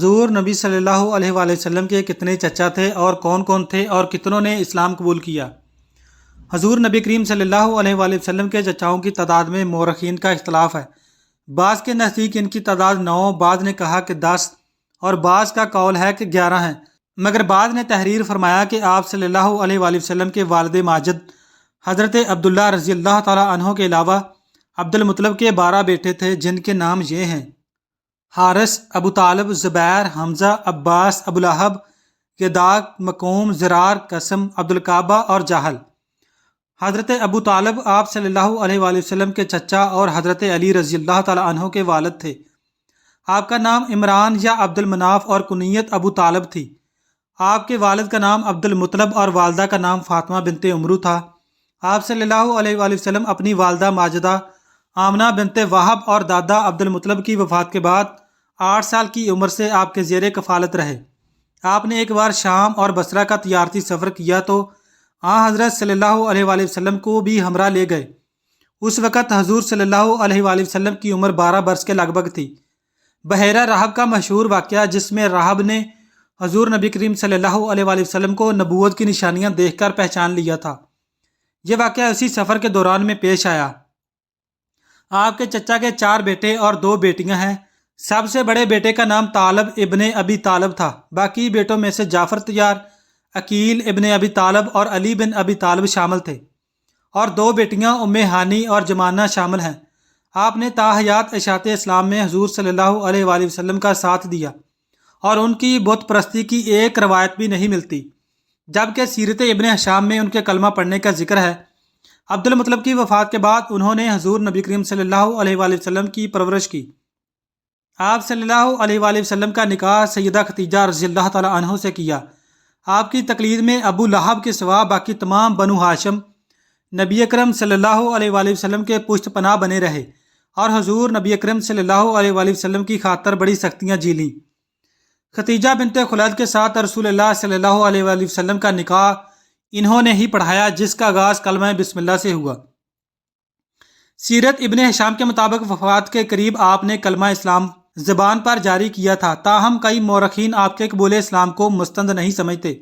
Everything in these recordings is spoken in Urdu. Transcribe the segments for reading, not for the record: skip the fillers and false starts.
حضور نبی صلی اللہ علیہ وآلہ وسلم کے کتنے چچا تھے اور کون کون تھے اور کتنوں نے اسلام قبول کیا؟ حضور نبی کریم صلی اللہ علیہ وآلہ وسلم کے چچاؤں کی تعداد میں مورخین کا اختلاف ہے۔ بعض کے نزدیک ان کی تعداد 9، بعض نے کہا کہ 10 اور بعض کا قول ہے کہ 11 ہیں، مگر بعض نے تحریر فرمایا کہ آپ صلی اللہ علیہ وآلہ وسلم کے والد ماجد حضرت عبداللہ رضی اللہ تعالیٰ عنہ کے علاوہ عبد المطلب کے 12 بیٹے تھے، جن کے نام یہ ہیں: حارث، ابو طالب، زبیر، حمزہ، عباس، ابو لہب، یداق، مکوم، زرار، قسم، عبدالکعبہ اور جہل۔ حضرت ابو طالب آپ صلی اللہ علیہ وآلہ وسلم کے چچا اور حضرت علی رضی اللہ تعالیٰ عنہ کے والد تھے۔ آپ کا نام عمران یا عبد المناف اور کنیت ابو طالب تھی۔ آپ کے والد کا نام عبد المطلب اور والدہ کا نام فاطمہ بنت عمرو تھا۔ آپ صلی اللہ علیہ وآلہ وسلم اپنی والدہ ماجدہ آمنہ بنت وہب اور دادا عبد المطلب کی وفات کے بعد 8 سال کی عمر سے آپ کے زیر کفالت رہے۔ آپ نے ایک بار شام اور بصرہ کا تجارتی سفر کیا تو حضرت صلی اللہ علیہ وآلہ وسلم کو بھی ہمراہ لے گئے۔ اس وقت حضور صلی اللہ علیہ وآلہ وسلم کی عمر 12 برس کے لگ بھگ تھی۔ بحیرہ رحب کا مشہور واقعہ، جس میں راہب نے حضور نبی کریم صلی اللہ علیہ وآلہ وسلم کو نبوت کی نشانیاں دیکھ کر پہچان لیا تھا، یہ واقعہ اسی سفر کے دوران میں پیش آیا۔ آپ کے چچا کے 4 بیٹے اور 2 بیٹیاں ہیں۔ سب سے بڑے بیٹے کا نام طالب ابن ابی طالب تھا۔ باقی بیٹوں میں سے جعفر طیار، عقیل ابن ابی طالب اور علی بن ابی طالب شامل تھے، اور 2 بیٹیاں ام ہانی اور جمانہ شامل ہیں۔ آپ نے تاحیات اشاعت اسلام میں حضور صلی اللہ علیہ وآلہ وسلم کا ساتھ دیا، اور ان کی بت پرستی کی ایک روایت بھی نہیں ملتی، جبکہ سیرت ابن ہشام میں ان کے کلمہ پڑھنے کا ذکر ہے۔ عبد المطلب کی وفات کے بعد انہوں نے حضور نبی کریم صلی اللہ علیہ وآلہ وسلم کی پرورش کی۔ آپ صلی اللہ علیہ وآلہ وسلم کا نکاح سیدہ ختیجہ رضی اللہ تعالیٰ عنہ سے کیا۔ آپ کی تقلید میں ابو لہب کے سوا باقی تمام بنو ہاشم نبی اکرم صلی اللہ علیہ وآلہ وسلم کے پشت پناہ بنے رہے، اور حضور نبی اکرم صلی اللہ علیہ وآلہ وسلم کی خاطر بڑی سختیاں جھیلیں۔ ختیجہ بنت خلید کے ساتھ رسول اللہ صلی اللہ علیہ وآلہ وسلم کا نکاح انہوں نے ہی پڑھایا، جس کا آغاز کلمہ بسم اللہ سے ہوا۔ سیرت ابن ہشام کے مطابق وفات کے قریب آپ نے کلمہ اسلام زبان پر جاری کیا تھا، تاہم کئی مورخین آپ کے قبول اسلام کو مستند نہیں سمجھتے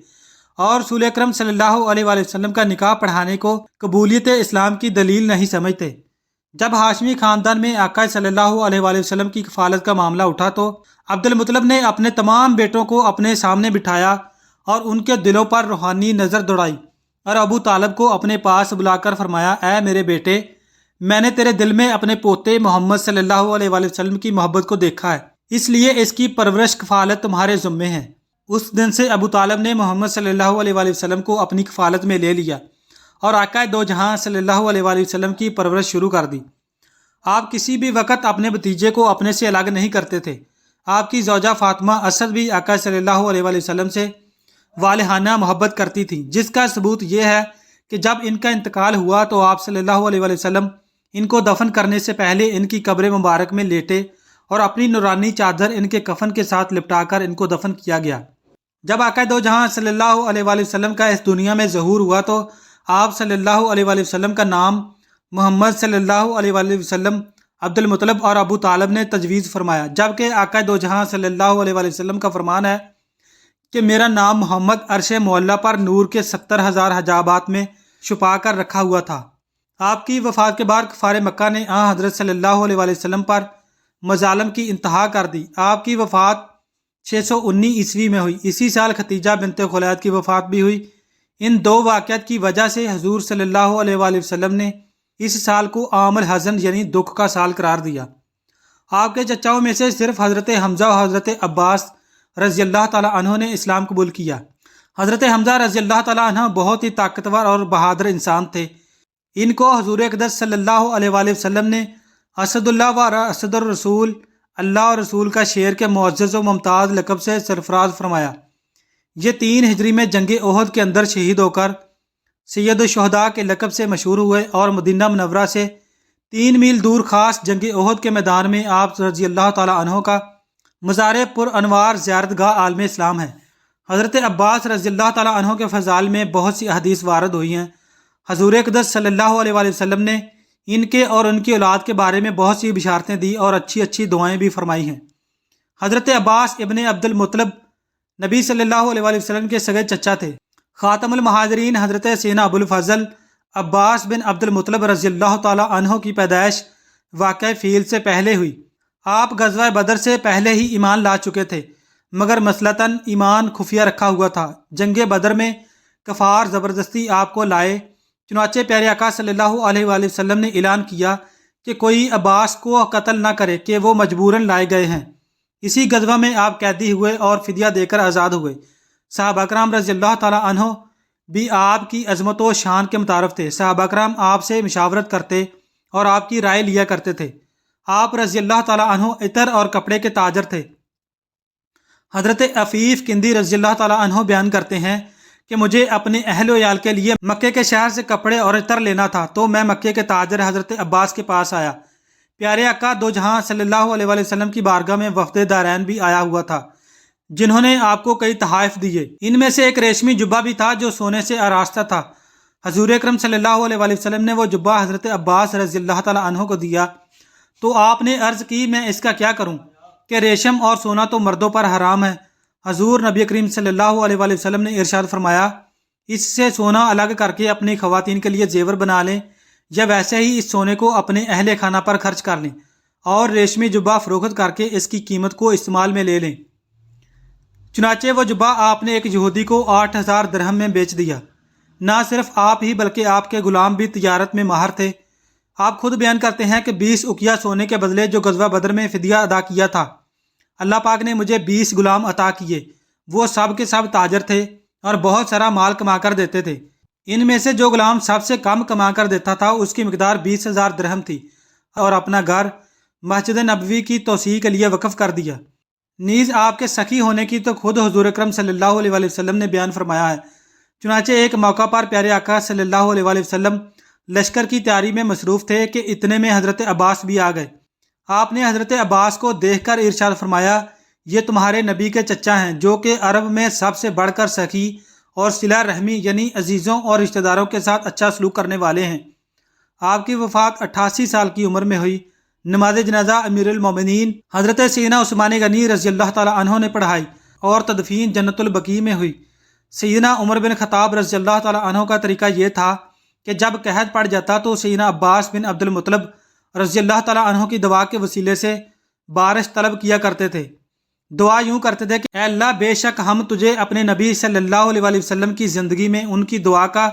اور رسول اکرم صلی اللہ علیہ وآلہ وسلم کا نکاح پڑھانے کو قبولیت اسلام کی دلیل نہیں سمجھتے۔ جب ہاشمی خاندان میں آقا صلی اللہ علیہ وآلہ وسلم کی کفالت کا معاملہ اٹھا تو عبد المطلب نے اپنے تمام بیٹوں کو اپنے سامنے بٹھایا اور ان کے دلوں پر روحانی نظر دوڑائی، اور ابو طالب کو اپنے پاس بلا کر فرمایا: اے میرے بیٹے، میں نے تیرے دل میں اپنے پوتے محمد صلی اللہ علیہ وآلہ وسلم کی محبت کو دیکھا ہے، اس لیے اس کی پرورش کفالت تمہارے ذمے ہے۔ اس دن سے ابو طالب نے محمد صلی اللہ علیہ وآلہ وسلم کو اپنی کفالت میں لے لیا اور آقا دو جہاں صلی اللہ علیہ وآلہ وسلم کی پرورش شروع کر دی۔ آپ کسی بھی وقت اپنے بھتیجے کو اپنے سے الگ نہیں کرتے تھے۔ آپ کی زوجہ فاطمہ اسد بھی آقا صلی اللہ علیہ وآلہ وسلم سے والہانہ محبت کرتی تھی، جس کا ثبوت یہ ہے کہ جب ان کا انتقال ہوا تو آپ صلی اللہ علیہ وآلہ وسلم ان کو دفن کرنے سے پہلے ان کی قبر مبارک میں لیٹے اور اپنی نورانی چادر ان کے کفن کے ساتھ لپٹا کر ان کو دفن کیا گیا۔ جب آقا دو جہاں صلی اللہ علیہ وآلہ وسلم کا اس دنیا میں ظہور ہوا تو آپ صلی اللہ علیہ وآلہ وسلم کا نام محمد صلی اللہ علیہ وآلہ وسلم عبد المطلب اور ابو طالب نے تجویز فرمایا، جبکہ آقا دو جہاں صلی اللہ علیہ وآلہ وسلم کا فرمان ہے کہ میرا نام محمد عرش معلیٰ پر نور کے 70,000 حجابات میں چھپا کر رکھا ہوا تھا۔ آپ کی وفات کے بعد کفار مکہ نے حضرت صلی اللہ علیہ وآلہ وسلم پر مظالم کی انتہا کر دی۔ آپ کی وفات 619 عیسوی میں ہوئی۔ اسی سال ختیجہ بنت خلید کی وفات بھی ہوئی۔ ان 2 واقعات کی وجہ سے حضور صلی اللہ علیہ وآلہ وسلم نے اس سال کو عام الحزن یعنی دکھ کا سال قرار دیا۔ آپ کے چچاؤں میں سے صرف حضرت حمزہ اور حضرت عباس رضی اللہ تعالیٰ عنہ نے اسلام قبول کیا۔ حضرت حمزہ رضی اللہ تعالیٰ عنہ بہت ہی طاقتور اور بہادر انسان تھے۔ ان کو حضور اقدس صلی اللہ علیہ وآلہ وسلم نے اسد اللہ و اسد الرسول، اللہ اور رسول کا شیر کے معزز و ممتاز لقب سے سرفراز فرمایا۔ یہ 3 ہجری میں جنگ احد کے اندر شہید ہو کر سید الشہداء کے لقب سے مشہور ہوئے، اور مدینہ منورہ سے 3 میل دور خاص جنگ احد کے میدان میں آپ رضی اللہ تعالیٰ عنہ کا مزار پر انوار زیارت گاہ عالم اسلام ہے۔ حضرت عباس رضی اللہ تعالیٰ عنہ کے فضائل میں بہت سی احادیث وارد ہوئی ہیں۔ حضور اقدس صلی اللہ علیہ وآلہ وسلم نے ان کے اور ان کی اولاد کے بارے میں بہت سی بشارتیں دی اور اچھی اچھی دعائیں بھی فرمائی ہیں۔ حضرت عباس ابن عبد المطلب نبی صلی اللہ علیہ وآلہ وسلم کے سگے چچا تھے۔ خاتم المہاجرین حضرت سیدنا ابو الفضل عباس بن عبد المطلب رضی اللہ تعالی عنہ کی پیدائش واقع فیل سے پہلے ہوئی۔ آپ غزوہ بدر سے پہلے ہی ایمان لا چکے تھے، مگر مثلتاً ایمان خفیہ رکھا ہوا تھا۔ جنگ بدر میں کفار زبردستی آپ کو لائے، چنانچہ پیارے آقا صلی اللہ علیہ وآلہ وسلم نے اعلان کیا کہ کوئی عباس کو قتل نہ کرے کہ وہ مجبوراً لائے گئے ہیں۔ اسی غزوہ میں آپ قیدی ہوئے اور فدیہ دے کر آزاد ہوئے۔ صحابہ کرام رضی اللہ تعالیٰ عنہ بھی آپ کی عظمت و شان کے متعارف تھے۔ صحابہ کرام آپ سے مشاورت کرتے اور آپ کی رائے لیا کرتے تھے۔ آپ رضی اللہ تعالیٰ عنہ عطر اور کپڑے کے تاجر تھے۔ حضرت عفیف کندی رضی اللہ تعالیٰ عنہ بیان کرتے ہیں کہ مجھے اپنے اہل و عیال کے لیے مکے کے شہر سے کپڑے اور عطر لینا تھا، تو میں مکے کے تاجر حضرت عباس کے پاس آیا۔ پیارے آقا دو جہاں صلی اللہ علیہ وآلہ وسلم کی بارگاہ میں وفد دارین بھی آیا ہوا تھا، جنہوں نے آپ کو کئی تحائف دیے۔ ان میں سے ایک ریشمی جبہ بھی تھا جو سونے سے آراستہ تھا۔ حضور اکرم صلی اللہ علیہ وآلہ وسلم نے وہ جبہ حضرت عباس رضی اللہ تعالیٰ عنہ کو دیا، تو آپ نے عرض کی میں اس کا کیا کروں کہ ریشم اور سونا تو مردوں پر حرام ہے۔ حضور نبی کریم صلی اللہ علیہ وآلہ وسلم نے ارشاد فرمایا، اس سے سونا الگ کر کے اپنی خواتین کے لیے زیور بنا لیں، یا ویسے ہی اس سونے کو اپنے اہل خانہ پر خرچ کر لیں اور ریشمی جبہ فروخت کر کے اس کی قیمت کو استعمال میں لے لیں۔ چنانچہ وہ جبہ آپ نے ایک یہودی کو 8000 درہم میں بیچ دیا۔ نہ صرف آپ ہی بلکہ آپ کے غلام بھی تجارت میں ماہر تھے۔ آپ خود بیان کرتے ہیں کہ 20 اقیہ سونے کے بدلے جو غزوہ بدر میں فدیہ ادا کیا تھا، اللہ پاک نے مجھے 20 غلام عطا کیے۔ وہ سب کے سب تاجر تھے اور بہت سارا مال کما کر دیتے تھے۔ ان میں سے جو غلام سب سے کم کما کر دیتا تھا اس کی مقدار 20,000 درہم تھی، اور اپنا گھر مسجد نبوی کی توسیع کے لیے وقف کر دیا۔ نیز آپ کے سخی ہونے کی تو خود حضور اکرم صلی اللہ علیہ وآلہ وسلم نے بیان فرمایا ہے۔ چنانچہ ایک موقع پر پیارے آقا صلی اللہ علیہ وآلہ وسلم لشکر کی تیاری میں مصروف تھے کہ اتنے میں حضرت عباس بھی آ گئے۔ آپ نے حضرت عباس کو دیکھ کر ارشاد فرمایا، یہ تمہارے نبی کے چچا ہیں، جو کہ عرب میں سب سے بڑھ کر سخی اور صلہ رحمی یعنی عزیزوں اور رشتہ داروں کے ساتھ اچھا سلوک کرنے والے ہیں۔ آپ کی وفات 88 سال کی عمر میں ہوئی۔ نماز جنازہ امیر المومنین حضرت سیدنا عثمان غنی رضی اللہ تعالیٰ عنہ نے پڑھائی اور تدفین جنت البقیع میں ہوئی۔ سیدنا عمر بن خطاب رضی اللہ تعالیٰ عنہ کا طریقہ یہ تھا کہ جب قحط پڑ جاتا تو سیدنا عباس بن عبد المطلب رضی اللہ تعالیٰ عنہ کی دعا کے وسیلے سے بارش طلب کیا کرتے تھے۔ دعا یوں کرتے تھے کہ اے اللہ، بے شک ہم تجھے اپنے نبی صلی اللہ علیہ وآلہ وسلم کی زندگی میں ان کی دعا کا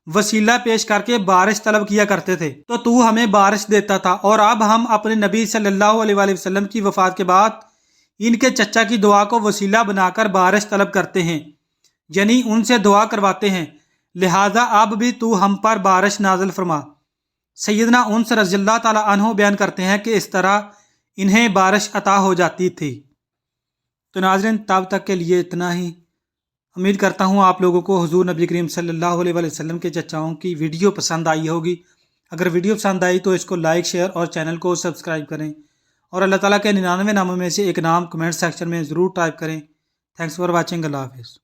وسیلہ پیش کر کے بارش طلب کیا کرتے تھے، تو ہمیں بارش دیتا تھا، اور اب ہم اپنے نبی صلی اللہ علیہ وآلہ وسلم کی وفات کے بعد ان کے چچا کی دعا کو وسیلہ بنا کر بارش طلب کرتے ہیں، یعنی ان سے دعا کرواتے ہیں، لہٰذا اب بھی تو ہم پر بارش نازل فرما۔ سیدنا انس رضی اللہ تعالیٰ عنہ بیان کرتے ہیں کہ اس طرح انہیں بارش عطا ہو جاتی تھی۔ تو ناظرین، تب تک کے لیے اتنا ہی۔ امید کرتا ہوں آپ لوگوں کو حضور نبی کریم صلی اللہ علیہ وآلہ وسلم کے چچاؤں کی ویڈیو پسند آئی ہوگی۔ اگر ویڈیو پسند آئی تو اس کو لائک، شیئر اور چینل کو سبسکرائب کریں، اور اللہ تعالیٰ کے 99 ناموں میں سے ایک نام کمنٹ سیکشن میں ضرور ٹائپ کریں۔ Thanks for watching. اللہ حافظ۔